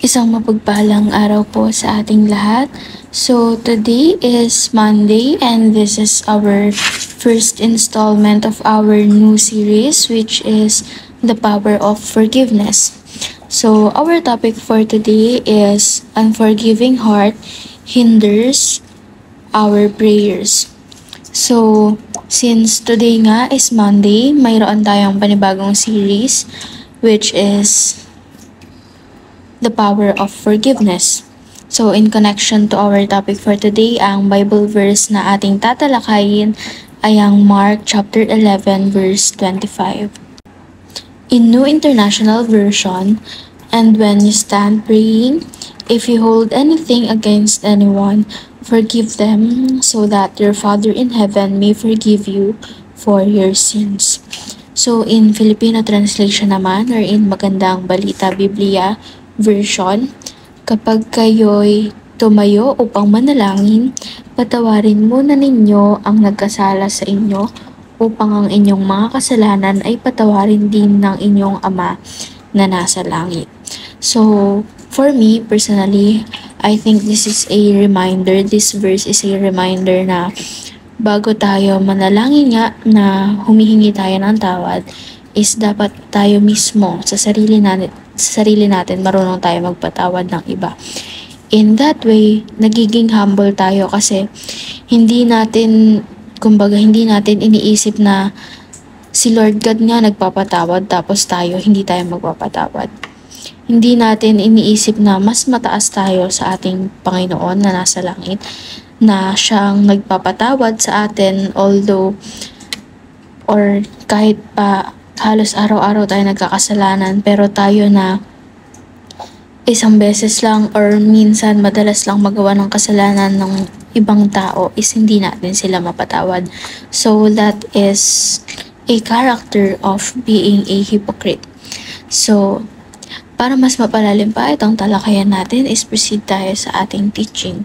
Isang mapagpalang araw po sa ating lahat. So, today is Monday and this is our first installment of our new series, which is The Power of Forgiveness. So, our topic for today is Unforgiving Heart Hinders Our Prayers. So, since today nga is Monday, mayroon tayong panibagong series, which is The Power of Forgiveness. So, in connection to our topic for today, ang Bible verse na ating tatalakayin ay ang Mark chapter 11 verse 25. In New International Version, "And when you stand praying, if you hold anything against anyone, forgive them, so that your Father in heaven may forgive you for your sins." So, in Filipino translation naman, or in Magandang Balita Biblia version, kapag kayo'y tumayo upang manalangin, patawarin muna ninyo ang nagkasala sa inyo upang ang inyong mga kasalanan ay patawarin din ng inyong Ama na nasa langit. So, for me, personally, I think this verse is a reminder na bago tayo manalangin nga na humihingi tayo ng tawad, is dapat tayo mismo sa sarili natin marunong tayo magpatawad ng iba. In that way, nagiging humble tayo kasi hindi natin iniisip na si Lord God nga nagpapatawad tapos hindi tayo magpapatawad. Hindi natin iniisip na mas mataas tayo sa ating Panginoon na nasa langit, na siyang nagpapatawad sa atin, or kahit pa halos araw-araw tayo nagkakasalanan, pero tayo na isang beses lang or minsan madalas lang magawa ng kasalanan ng ibang tao is hindi natin sila mapatawad. So that is a character of being a hypocrite. So, para mas mapalalim pa itong talakayan natin, is proceed tayo sa ating teaching.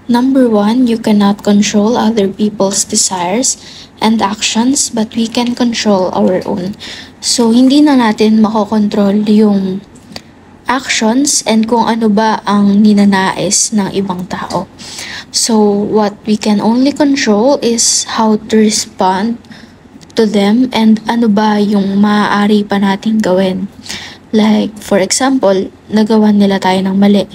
Number 1, you cannot control other people's desires and actions, but we can control our own. So, hindi na natin makokontrol yung actions and kung ano ba ang ninanais ng ibang tao. So, what we can only control is how to respond to them and ano ba yung maaari pa nating gawin. Like, for example, nagawa nila tayo ng mali,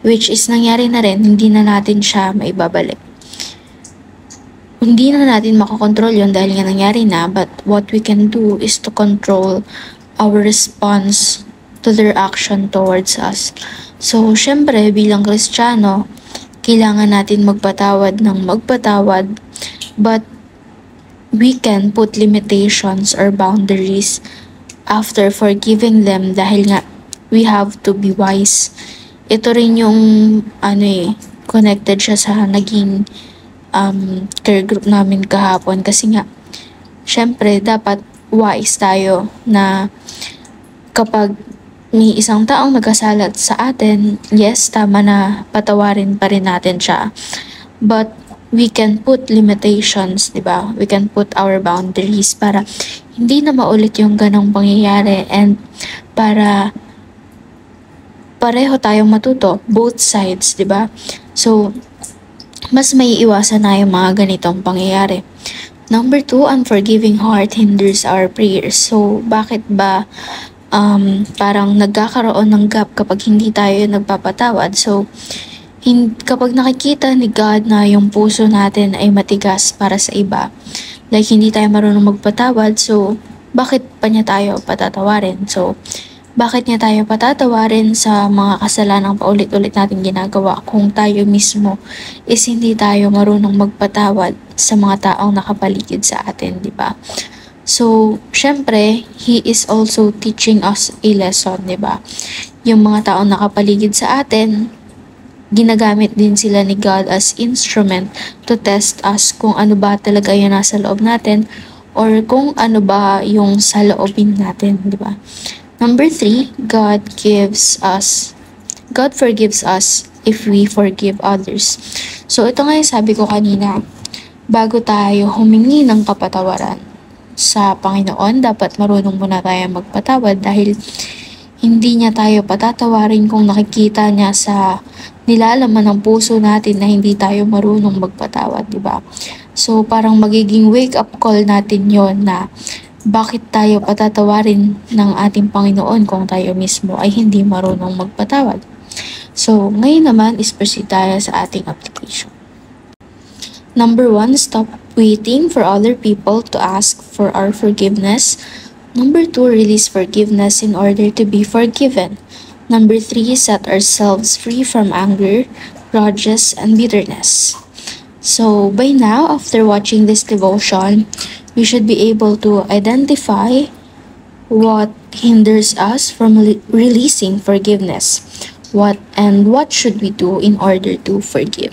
which is nangyari na rin, hindi na natin siya maibabalik. Hindi na natin makakontrol yun dahil nga nangyari na, but what we can do is to control our response to their action towards us. So, syempre, bilang Kristiyano, kailangan natin magpatawad, but we can put limitations or boundaries after forgiving them dahil nga we have to be wise. Ito rin yung connected siya sa naging care group namin kahapon kasi nga syempre dapat wise tayo na kapag may isang taong nagkasala sa atin, yes, tama na patawarin pa rin natin siya, but we can put limitations, diba? We can put our boundaries para hindi na maulit yung ganong pangyayari and para pareho tayong matuto, both sides, di ba? So, mas may iwasan na yung mga ganitong pangyayari. Number 2, unforgiving heart hinders our prayers. So, bakit ba parang nagkakaroon ng gap kapag hindi tayo nagpapatawad? So, kapag nakikita ni God na yung puso natin ay matigas para sa iba, like hindi tayo marunong magpatawad, so, bakit pa niya tayo patatawarin? So, bakit niya tayo patatawarin sa mga kasalanang paulit-ulit natin ginagawa kung tayo mismo is hindi tayo marunong magpatawad sa mga taong nakapaligid sa atin, di ba? So, syempre, He is also teaching us a lesson, di ba? Yung mga taong nakapaligid sa atin, ginagamit din sila ni God as instrument to test us kung ano ba talaga yung nasa loob natin or kung ano ba yung sa loobin natin, di ba? Number 3, God forgives us if we forgive others. So, ito nga yung sabi ko kanina, bago tayo humingi ng kapatawaran sa Panginoon, dapat marunong muna tayo magpatawad dahil Hindi niya tayo patatawarin kung nakikita niya sa nilalaman ng puso natin na hindi tayo marunong magpatawad, di ba? So parang magiging wake up call natin yon na bakit tayo patatawarin ng ating Panginoon kung tayo mismo ay hindi marunong magpatawad. So ngayon naman is proceed tayo sa ating application. Number 1, stop waiting for other people to ask for our forgiveness. Number 2, release forgiveness in order to be forgiven. Number 3, set ourselves free from anger, grudges, and bitterness. So, by now, after watching this devotion, we should be able to identify what hinders us from releasing forgiveness. What should we do in order to forgive?